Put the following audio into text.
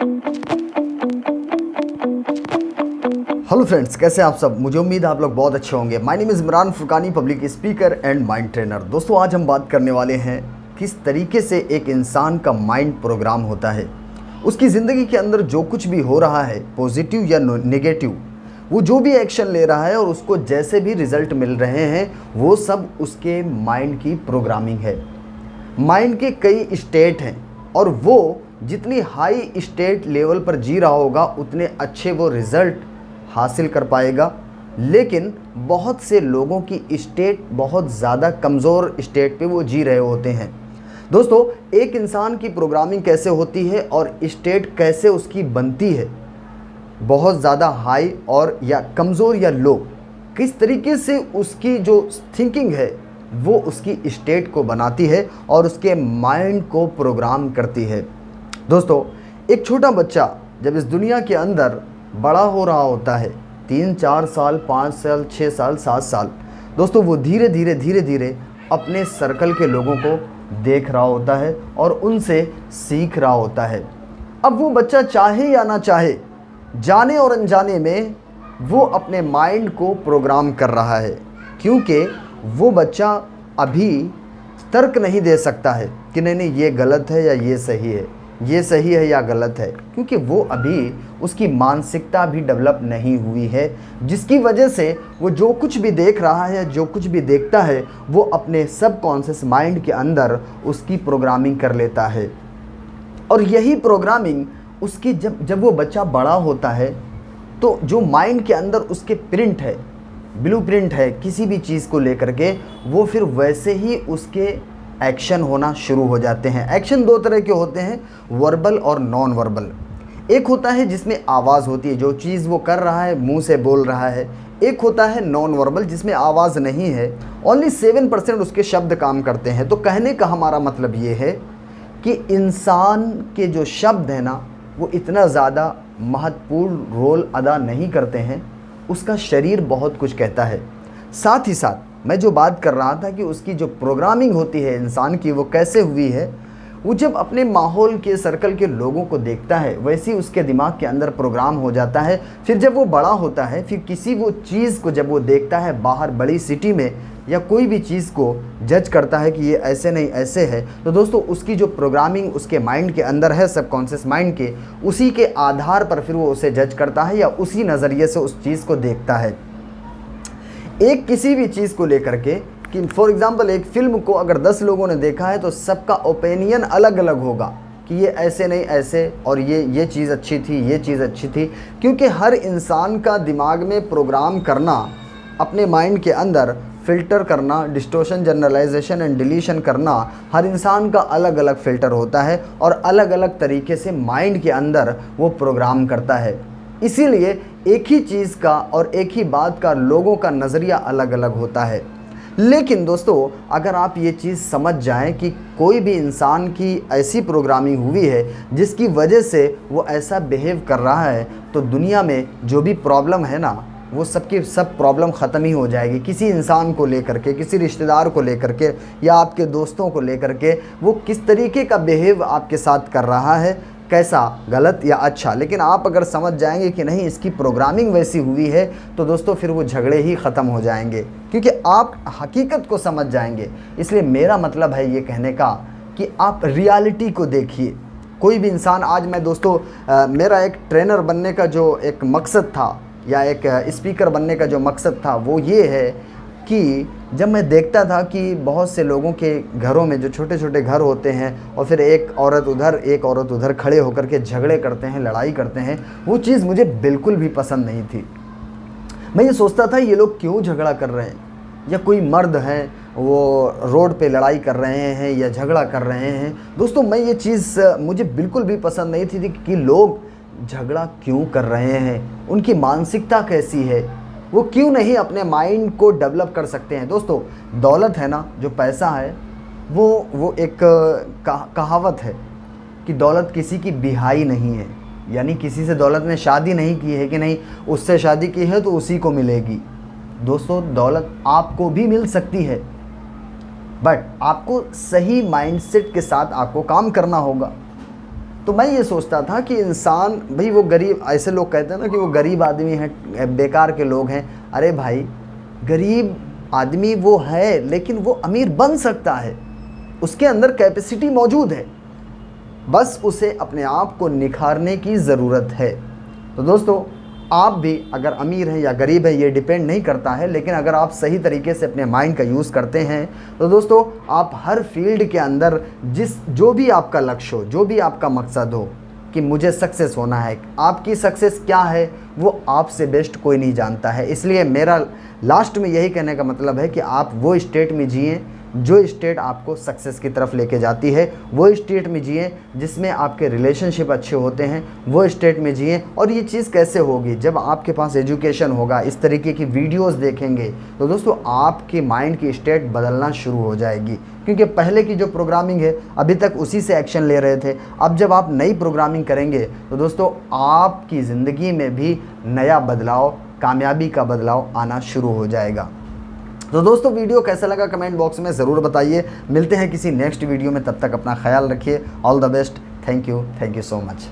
Hello friends, कैसे हैं आप सब। मुझे उम्मीद है आप लोग बहुत अच्छे होंगे। My name is Imran Furqani, public speaker and mind trainer. दोस्तों, आज हम बात करने वाले हैं किस तरीके से एक इंसान का माइंड प्रोग्राम होता है। उसकी ज़िंदगी के अंदर जो कुछ भी हो रहा है, पॉजिटिव या नेगेटिव, वो जो भी एक्शन ले रहा है और उसको जैसे भी रिज़ल्ट मिल रहे हैं, वो सब उसके माइंड की प्रोग्रामिंग है। माइंड के कई स्टेट हैं और वो जितनी हाई स्टेट लेवल पर जी रहा होगा उतने अच्छे वो रिज़ल्ट हासिल कर पाएगा। लेकिन बहुत से लोगों की स्टेट बहुत ज़्यादा कमज़ोर स्टेट पे वो जी रहे होते हैं। दोस्तों, एक इंसान की प्रोग्रामिंग कैसे होती है और स्टेट कैसे उसकी बनती है, बहुत ज़्यादा हाई और या कमज़ोर या लो, किस तरीके से उसकी जो थिंकिंग है वो उसकी स्टेट को बनाती है और उसके माइंड को प्रोग्राम करती है। दोस्तों, एक छोटा बच्चा जब इस दुनिया के अंदर बड़ा हो रहा होता है, 3-4 साल, 5 साल, 6 साल, 7 साल, दोस्तों वो धीरे धीरे अपने सर्कल के लोगों को देख रहा होता है और उनसे सीख रहा होता है। अब वो बच्चा चाहे या ना चाहे, जाने और अनजाने में वो अपने माइंड को प्रोग्राम कर रहा है, क्योंकि वो बच्चा अभी तर्क नहीं दे सकता है कि नहीं ये गलत है या ये सही है, ये सही है या गलत है, क्योंकि वो अभी उसकी मानसिकता भी डेवलप नहीं हुई है, जिसकी वजह से वो जो कुछ भी देख रहा है, जो कुछ भी देखता है, वो अपने सबकॉन्शियस माइंड के अंदर उसकी प्रोग्रामिंग कर लेता है। और यही प्रोग्रामिंग उसकी जब वो बच्चा बड़ा होता है तो जो माइंड के अंदर उसके प्रिंट है, ब्लूप्रिंट है किसी भी चीज़ को लेकर के, वो फिर वैसे ही उसके एक्शन होना शुरू हो जाते हैं। एक्शन दो तरह के होते हैं, वर्बल और नॉन वर्बल। एक होता है जिसमें आवाज़ होती है, जो चीज़ वो कर रहा है मुंह से बोल रहा है। एक होता है नॉन वर्बल, जिसमें आवाज़ नहीं है, ओनली 7% उसके शब्द काम करते हैं। तो कहने का हमारा मतलब ये है कि इंसान के जो शब्द हैं ना, वो इतना ज़्यादा महत्वपूर्ण रोल अदा नहीं करते हैं, उसका शरीर बहुत कुछ कहता है। साथ ही साथ मैं जो बात कर रहा था कि उसकी जो प्रोग्रामिंग होती है इंसान की, वो कैसे हुई है, वो जब अपने माहौल के सर्कल के लोगों को देखता है, वैसे ही उसके दिमाग के अंदर प्रोग्राम हो जाता है। फिर जब वो बड़ा होता है, फिर किसी वो चीज़ को जब वो देखता है बाहर बड़ी सिटी में, या कोई भी चीज़ को जज करता है कि ये ऐसे नहीं ऐसे है, तो दोस्तों उसकी जो प्रोग्रामिंग उसके माइंड के अंदर है, सबकॉन्शियस माइंड के, उसी के आधार पर फिर वो उसे जज करता है या उसी नज़रिए से उस चीज़ को देखता है। एक किसी भी चीज़ को लेकर के, कि फॉर एग्ज़ाम्पल एक फ़िल्म को अगर 10 लोगों ने देखा है तो सबका ओपिनियन अलग अलग होगा कि ये ऐसे नहीं ऐसे, और ये चीज़ अच्छी थी, ये चीज़ अच्छी थी, क्योंकि हर इंसान का दिमाग में प्रोग्राम करना, अपने माइंड के अंदर फ़िल्टर करना, डिस्टोर्शन, जनरलाइजेशन एंड डिलीशन करना, हर इंसान का अलग अलग फ़िल्टर होता है और अलग अलग तरीके से माइंड के अंदर वो प्रोग्राम करता है। इसीलिए एक ही चीज़ का और एक ही बात का लोगों का नज़रिया अलग अलग होता है। लेकिन दोस्तों, अगर आप ये चीज़ समझ जाएं कि कोई भी इंसान की ऐसी प्रोग्रामिंग हुई है जिसकी वजह से वो ऐसा बिहेव कर रहा है, तो दुनिया में जो भी प्रॉब्लम है ना, वो सबकी सब प्रॉब्लम ख़त्म ही हो जाएगी। किसी इंसान को लेकर के, किसी रिश्तेदार को लेकर के, या आपके दोस्तों को लेकर के, वो किस तरीके का बिहेव आपके साथ कर रहा है, कैसा, गलत या अच्छा, लेकिन आप अगर समझ जाएंगे कि नहीं इसकी प्रोग्रामिंग वैसी हुई है, तो दोस्तों फिर वो झगड़े ही ख़त्म हो जाएंगे, क्योंकि आप हकीकत को समझ जाएंगे। इसलिए मेरा मतलब है ये कहने का कि आप रियलिटी को देखिए। कोई भी इंसान, आज मैं दोस्तों मेरा एक ट्रेनर बनने का जो एक मकसद था, या एक स्पीकर बनने का जो मकसद था, वो ये है कि जब मैं देखता था कि बहुत से लोगों के घरों में जो छोटे छोटे घर होते हैं, और फिर एक औरत उधर खड़े होकर के झगड़े करते हैं, लड़ाई करते हैं, वो चीज़ मुझे बिल्कुल भी पसंद नहीं थी। मैं ये सोचता था ये लोग क्यों झगड़ा कर रहे हैं, या कोई मर्द हैं वो रोड पे लड़ाई कर रहे हैं या झगड़ा कर रहे हैं। दोस्तों, मैं ये चीज़ मुझे बिल्कुल भी पसंद नहीं थी कि लोग झगड़ा क्यों कर रहे हैं, उनकी मानसिकता कैसी है, वो क्यों नहीं अपने माइंड को डेवलप कर सकते हैं। दोस्तों, दौलत है ना, जो पैसा है, वो एक कहावत है कि दौलत किसी की बिहाई नहीं है, यानी किसी से दौलत ने शादी नहीं की है कि नहीं उससे शादी की है तो उसी को मिलेगी। दोस्तों, दौलत आपको भी मिल सकती है, बट आपको सही माइंडसेट के साथ आपको काम करना होगा। तो मैं ये सोचता था कि इंसान भाई वो गरीब, ऐसे लोग कहते हैं ना कि वो गरीब आदमी हैं, बेकार के लोग हैं। अरे भाई गरीब आदमी वो है लेकिन वो अमीर बन सकता है, उसके अंदर कैपेसिटी मौजूद है, बस उसे अपने आप को निखारने की ज़रूरत है। तो दोस्तों आप भी अगर अमीर हैं या गरीब हैं ये डिपेंड नहीं करता है, लेकिन अगर आप सही तरीके से अपने माइंड का यूज़ करते हैं तो दोस्तों आप हर फील्ड के अंदर जो भी आपका लक्ष्य हो, जो भी आपका मकसद हो कि मुझे सक्सेस होना है, आपकी सक्सेस क्या है वो आपसे बेस्ट कोई नहीं जानता है। इसलिए मेरा लास्ट में यही कहने का मतलब है कि आप वो स्टेट में जिए जो स्टेट आपको सक्सेस की तरफ लेके जाती है, वो स्टेट में जिए जिसमें आपके रिलेशनशिप अच्छे होते हैं, वो स्टेट में जिए। और ये चीज़ कैसे होगी, जब आपके पास एजुकेशन होगा, इस तरीके की वीडियोस देखेंगे तो दोस्तों आपके माइंड की स्टेट बदलना शुरू हो जाएगी। क्योंकि पहले की जो प्रोग्रामिंग है अभी तक उसी से एक्शन ले रहे थे, अब जब आप नई प्रोग्रामिंग करेंगे तो दोस्तों आपकी ज़िंदगी में भी नया बदलाव, कामयाबी का बदलाव आना शुरू हो जाएगा। तो दोस्तों वीडियो कैसा लगा कमेंट बॉक्स में ज़रूर बताइए। मिलते हैं किसी नेक्स्ट वीडियो में, तब तक अपना ख्याल रखिए। All the best. Thank you so much.